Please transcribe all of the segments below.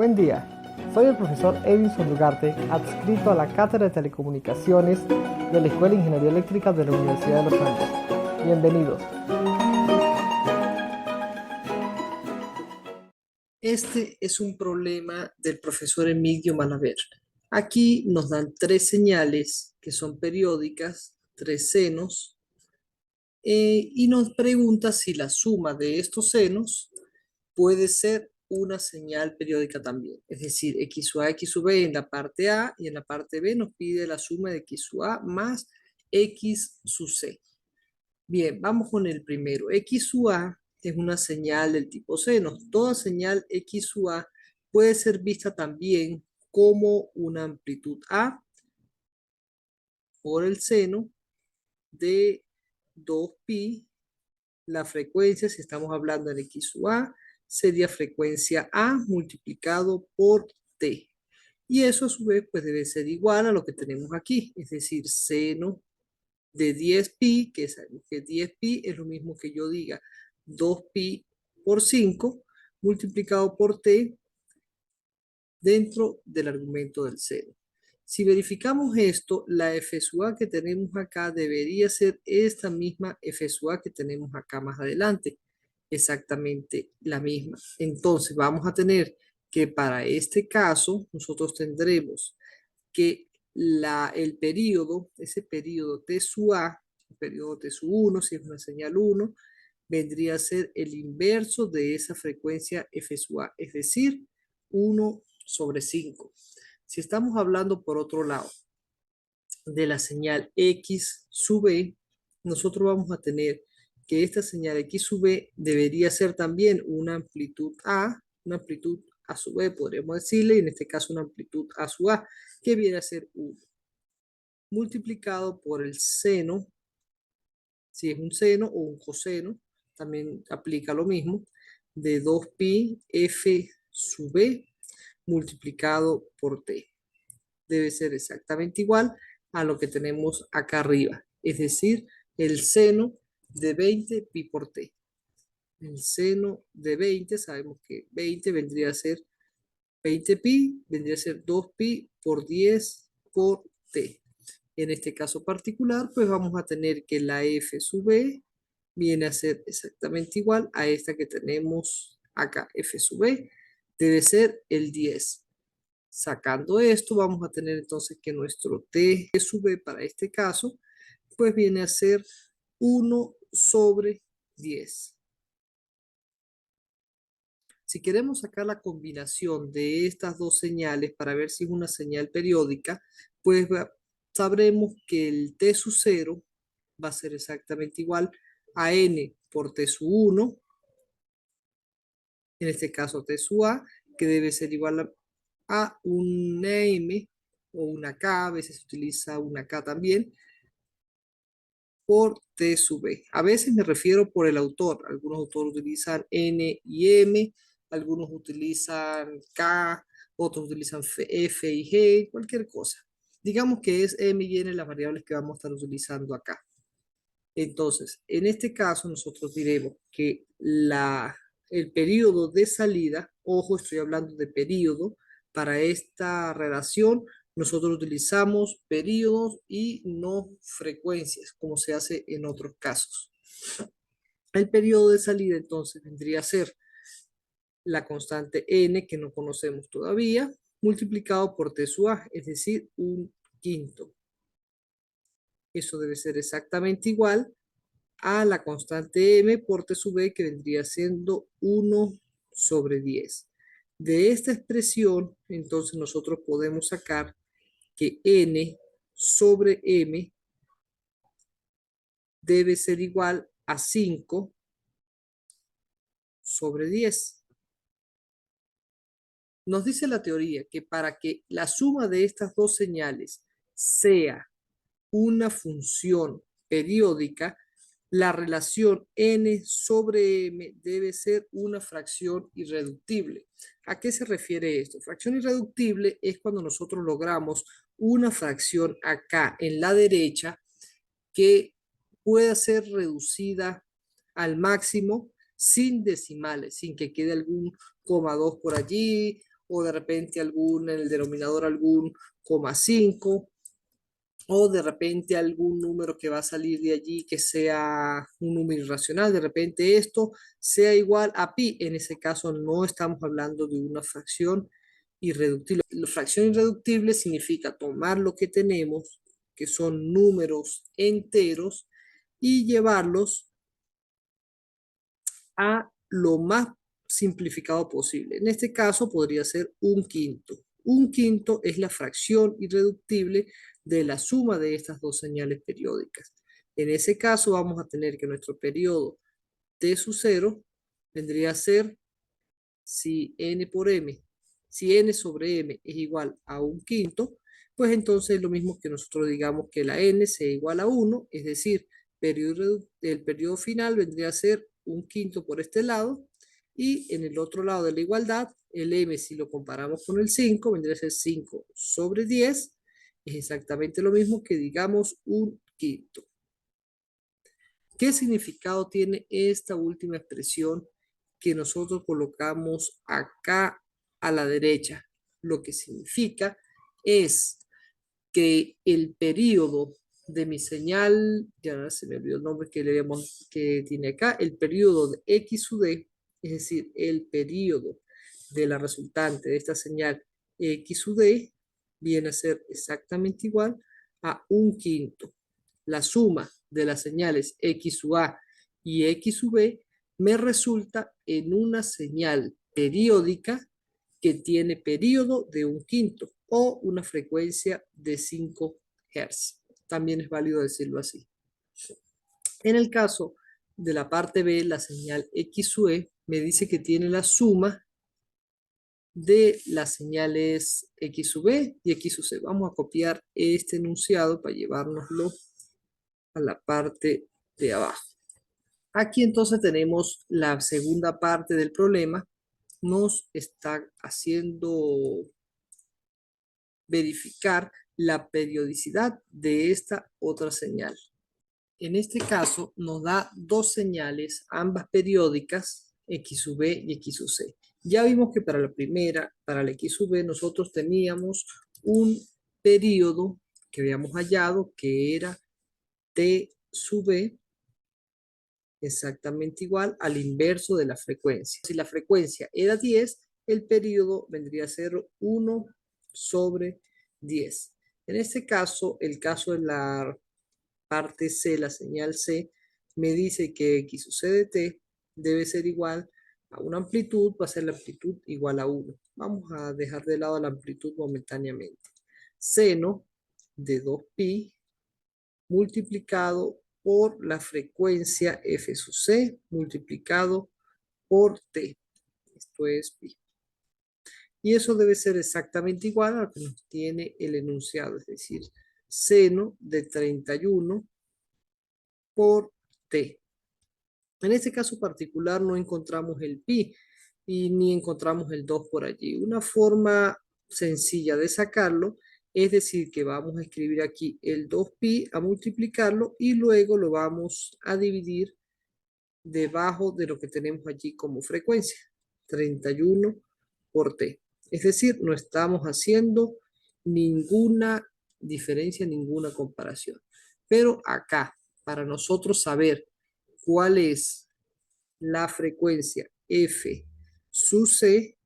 Buen día, soy el profesor Edinson Dugarte, adscrito a la Cátedra de Telecomunicaciones de la Escuela de Ingeniería Eléctrica de la Universidad de Los Andes. Bienvenidos. Este es un problema del profesor Emilio Malaver. Aquí nos dan tres señales que son periódicas, tres senos, y nos pregunta si la suma de estos senos puede ser una señal periódica también. Es decir, x sub a, x sub b en la parte A y en la parte B nos pide la suma de x sub a más x sub c. Bien, vamos con el primero. X sub a es una señal del tipo seno. Toda señal X sub a puede ser vista también como una amplitud A por el seno de 2pi. La frecuencia, si estamos hablando en X sub a, sería frecuencia A multiplicado por T. Y eso a su vez pues debe ser igual a lo que tenemos aquí, es decir, seno de 10pi, que sabemos que 10pi es lo mismo que yo diga 2pi por 5 multiplicado por t dentro del argumento del seno. Si verificamos esto, la f sub a que tenemos acá debería ser esta misma f sub a que tenemos acá más adelante. Exactamente la misma. Entonces vamos a tener que para este caso nosotros tendremos que el periodo, ese periodo T sub A, el periodo T sub 1, si es una señal 1, vendría a ser el inverso de esa frecuencia F sub A, es decir, 1 sobre 5. Si estamos hablando por otro lado de la señal X sub B, nosotros vamos a tener que esta señal X sub B debería ser también una amplitud A sub B, podríamos decirle, y en este caso una amplitud A sub A, que viene a ser 1, multiplicado por el seno, si es un seno o un coseno, también aplica lo mismo, de 2pi f sub b multiplicado por t. Debe ser exactamente igual a lo que tenemos acá arriba, es decir, el seno de 20 pi por t. El seno de 20, sabemos que 20 vendría a ser 20 pi, vendría a ser 2pi por 10 por t. En este caso particular, pues vamos a tener que la f sub b viene a ser exactamente igual a esta que tenemos acá, f sub b, debe ser el 10. Sacando esto, vamos a tener entonces que nuestro t sub b para este caso, pues viene a ser 1 sobre 10. Si queremos sacar la combinación de estas dos señales para ver si es una señal periódica, pues sabremos que el t sub 0 va a ser exactamente igual a n por t sub 1, en este caso t sub a, que debe ser igual a una m o una k, a veces se utiliza una k también, por t sub b. A veces me refiero por el autor. Algunos autores utilizan n y m, algunos utilizan k, otros utilizan f y g, cualquier cosa. Digamos que es m y n las variables que vamos a estar utilizando acá. Entonces, en este caso nosotros diremos que el periodo de salida, ojo, estoy hablando de periodo, para esta relación nosotros utilizamos periodos y no frecuencias, como se hace en otros casos. El periodo de salida entonces vendría a ser la constante n, que no conocemos todavía, multiplicado por t sub a, es decir, un quinto. Eso debe ser exactamente igual a la constante m por t sub b, que vendría siendo 1 sobre 10. De esta expresión, entonces nosotros podemos sacar que n sobre m debe ser igual a 5 sobre 10. Nos dice la teoría que para que la suma de estas dos señales sea una función periódica, la relación n sobre m debe ser una fracción irreductible. ¿A qué se refiere esto? Fracción irreductible es cuando nosotros logramos una fracción acá en la derecha que pueda ser reducida al máximo sin decimales, sin que quede algún coma 2 por allí o de repente en el denominador algún coma 5, o de repente algún número que va a salir de allí que sea un número irracional, de repente esto sea igual a pi. En ese caso no estamos hablando de una fracción irreductible. La fracción irreductible significa tomar lo que tenemos, que son números enteros, y llevarlos a lo más simplificado posible. En este caso podría ser un quinto. Un quinto es la fracción irreductible de la suma de estas dos señales periódicas. En ese caso vamos a tener que nuestro periodo t sub 0 vendría a ser, si n por m, si n sobre m es igual a un quinto, pues entonces es lo mismo que nosotros digamos que la n sea igual a 1, es decir, el periodo final vendría a ser un quinto por este lado, y en el otro lado de la igualdad, el m, si lo comparamos con el 5, vendría a ser 5 sobre 10, es exactamente lo mismo que digamos un quinto. ¿Qué significado tiene esta última expresión que nosotros colocamos acá a la derecha? Lo que significa es que el periodo de mi señal, ya se me olvidó el nombre que tiene acá, el periodo de x sub d, es decir, el periodo de la resultante de esta señal x sub d, viene a ser exactamente igual a un quinto. La suma de las señales x sub a y x sub b me resulta en una señal periódica que tiene periodo de un quinto o una frecuencia de 5 Hz. También es válido decirlo así. En el caso de la parte B, la señal x sub e me dice que tiene la suma de las señales x sub b y x sub c. Vamos a copiar este enunciado para llevárnoslo a la parte de abajo. Aquí entonces tenemos la segunda parte del problema. Nos está haciendo verificar la periodicidad de esta otra señal. En este caso nos da dos señales, ambas periódicas, x sub b y x sub c. Ya vimos que para la primera, para la x sub b, nosotros teníamos un periodo que habíamos hallado que era t sub b, exactamente igual al inverso de la frecuencia. Si la frecuencia era 10, el periodo vendría a ser 1 sobre 10. En este caso, el caso de la parte C, la señal C, me dice que x sub c de t debe ser igual a una amplitud, va a ser la amplitud igual a 1. Vamos a dejar de lado la amplitud momentáneamente. Seno de 2pi multiplicado por la frecuencia f sub c multiplicado por t. Esto es pi. Y eso debe ser exactamente igual a lo que nos tiene el enunciado, es decir, seno de 31 por t. En este caso particular no encontramos el pi y ni encontramos el 2 por allí. Una forma sencilla de sacarlo es decir que vamos a escribir aquí el 2pi, a multiplicarlo y luego lo vamos a dividir debajo de lo que tenemos allí como frecuencia, 31 por t. Es decir, no estamos haciendo ninguna diferencia, ninguna comparación. Pero acá, para nosotros saber cuál es la frecuencia f sub c,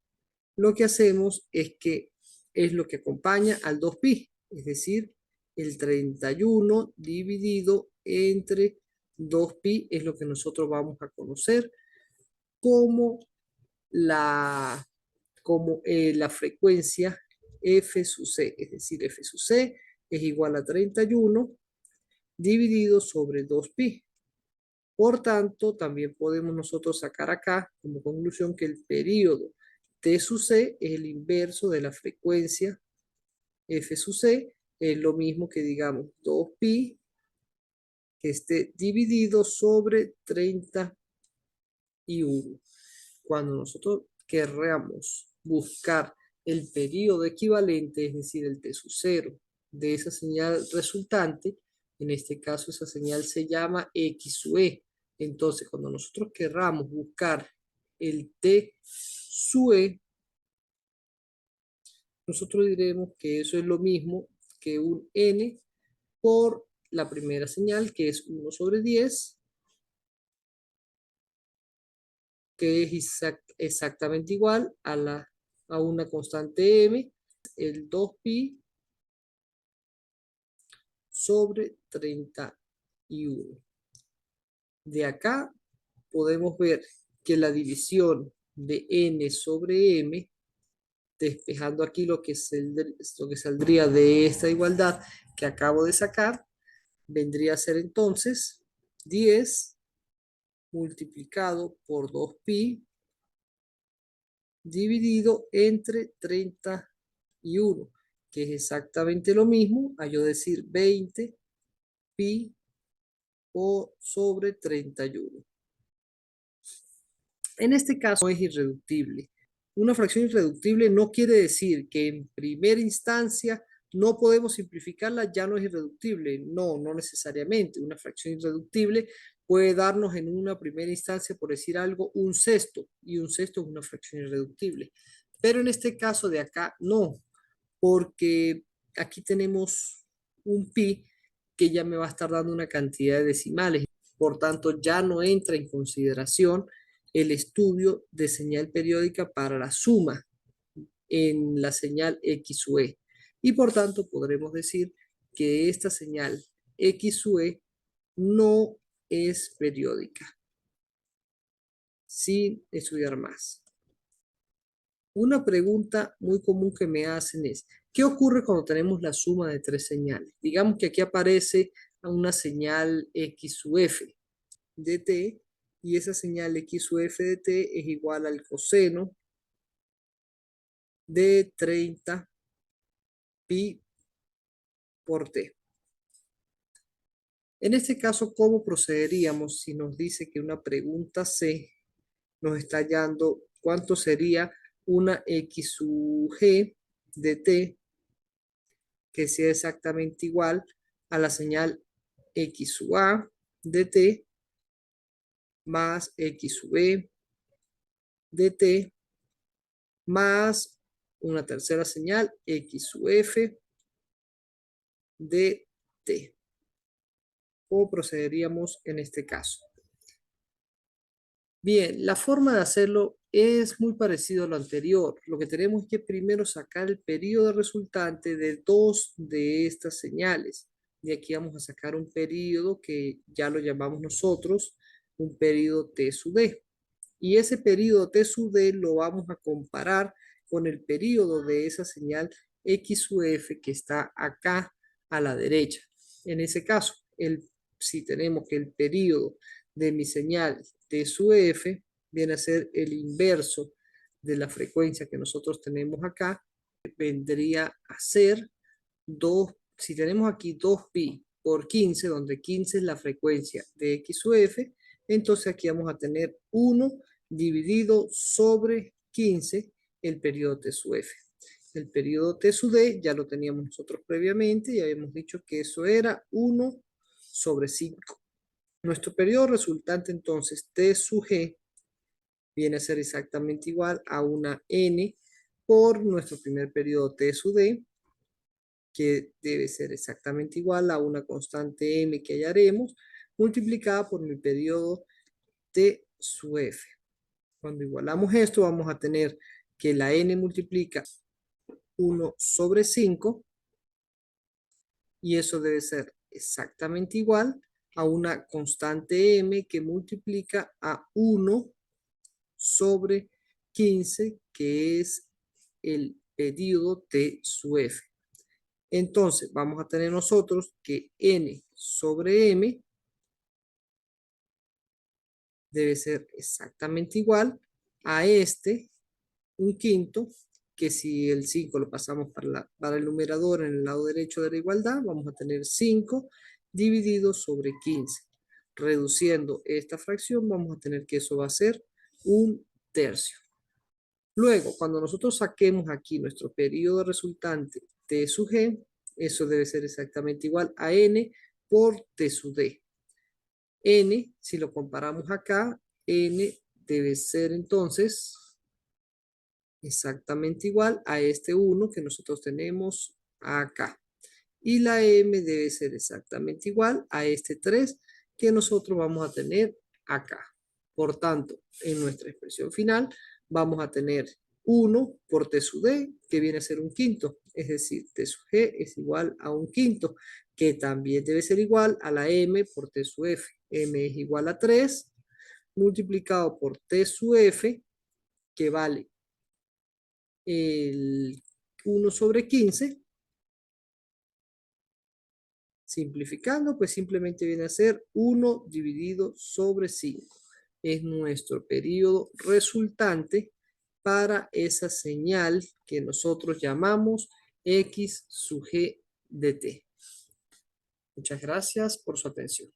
lo que hacemos es que es lo que acompaña al 2pi, es decir, el 31 dividido entre 2pi es lo que nosotros vamos a conocer como la frecuencia f sub c, es decir, f sub c es igual a 31 dividido sobre 2pi. Por tanto, también podemos nosotros sacar acá como conclusión que el periodo t sub c es el inverso de la frecuencia f sub c, es lo mismo que digamos 2pi que esté dividido sobre 31. Cuando nosotros querramos buscar el periodo equivalente, es decir, el t sub 0 de esa señal resultante, en este caso esa señal se llama x sub e. Entonces, cuando nosotros querramos buscar el t sub e, nosotros diremos que eso es lo mismo que un n por la primera señal, que es 1 sobre 10, que es exactamente igual a una constante m, el 2pi sobre 31. De acá podemos ver que la división de n sobre m, despejando aquí lo que saldría de esta igualdad que acabo de sacar, vendría a ser entonces 10 multiplicado por 2pi dividido entre 31, que es exactamente lo mismo a yo decir 20 pi sobre 31. En este caso es irreductible. Una fracción irreductible no quiere decir que en primera instancia no podemos simplificarla, ya no es irreductible. No, no necesariamente. Una fracción irreductible puede darnos en una primera instancia, por decir algo, un sexto, y un sexto es una fracción irreductible. Pero en este caso de acá no, porque aquí tenemos un pi que ya me va a estar dando una cantidad de decimales. Por tanto, ya no entra en consideración el estudio de señal periódica para la suma en la señal X u E. Y por tanto, podremos decir que esta señal X u E no es periódica, sin estudiar más. Una pregunta muy común que me hacen es, ¿qué ocurre cuando tenemos la suma de tres señales? Digamos que aquí aparece una señal X u F de t, y esa señal X u F de t es igual al coseno de 30 pi por t. En este caso, ¿cómo procederíamos si nos dice que una pregunta C nos está hallando cuánto sería una X sub G de t que sea exactamente igual a la señal X sub A de t más X sub E de t más una tercera señal X sub F de t? ¿Cómo procederíamos en este caso? Bien, la forma de hacerlo es muy parecido a lo anterior. Lo que tenemos es que primero sacar el periodo resultante de dos de estas señales. De aquí vamos a sacar un periodo que ya lo llamamos nosotros un periodo T sub D. Y ese periodo T sub D lo vamos a comparar con el periodo de esa señal X sub F que está acá a la derecha. En ese caso, si tenemos que el periodo de mi señal T sub F viene a ser el inverso de la frecuencia que nosotros tenemos acá, vendría a ser 2, si tenemos aquí 2pi por 15, donde 15 es la frecuencia de X sub F, entonces aquí vamos a tener 1 dividido sobre 15 el periodo T sub F. El periodo T sub D ya lo teníamos nosotros previamente y habíamos dicho que eso era 1 sobre 5. Nuestro periodo resultante entonces T sub G viene a ser exactamente igual a una N por nuestro primer periodo T sub D, que debe ser exactamente igual a una constante M que hallaremos, multiplicada por mi periodo T sub F. Cuando igualamos esto, vamos a tener que la N multiplica 1 sobre 5, y eso debe ser exactamente igual a una constante M que multiplica a 1 sobre 15, que es el periodo T sub F. Entonces, vamos a tener nosotros que N sobre M debe ser exactamente igual a un quinto, que si el 5 lo pasamos para el numerador en el lado derecho de la igualdad, vamos a tener 5 dividido sobre 15. Reduciendo esta fracción, vamos a tener que eso va a ser un tercio. Luego, cuando nosotros saquemos aquí nuestro periodo resultante T sub G, eso debe ser exactamente igual a N por T sub D. N, si lo comparamos acá, N debe ser entonces exactamente igual a este 1 que nosotros tenemos acá. Y la m debe ser exactamente igual a este 3 que nosotros vamos a tener acá. Por tanto, en nuestra expresión final vamos a tener 1 por t sub d, que viene a ser un quinto. Es decir, t sub g es igual a un quinto, que también debe ser igual a la m por t sub f. M es igual a 3 multiplicado por t sub f, que vale el 1 sobre 15. Simplificando, pues simplemente viene a ser 1 dividido sobre 5. Es nuestro periodo resultante para esa señal que nosotros llamamos x sub g de t. Muchas gracias por su atención.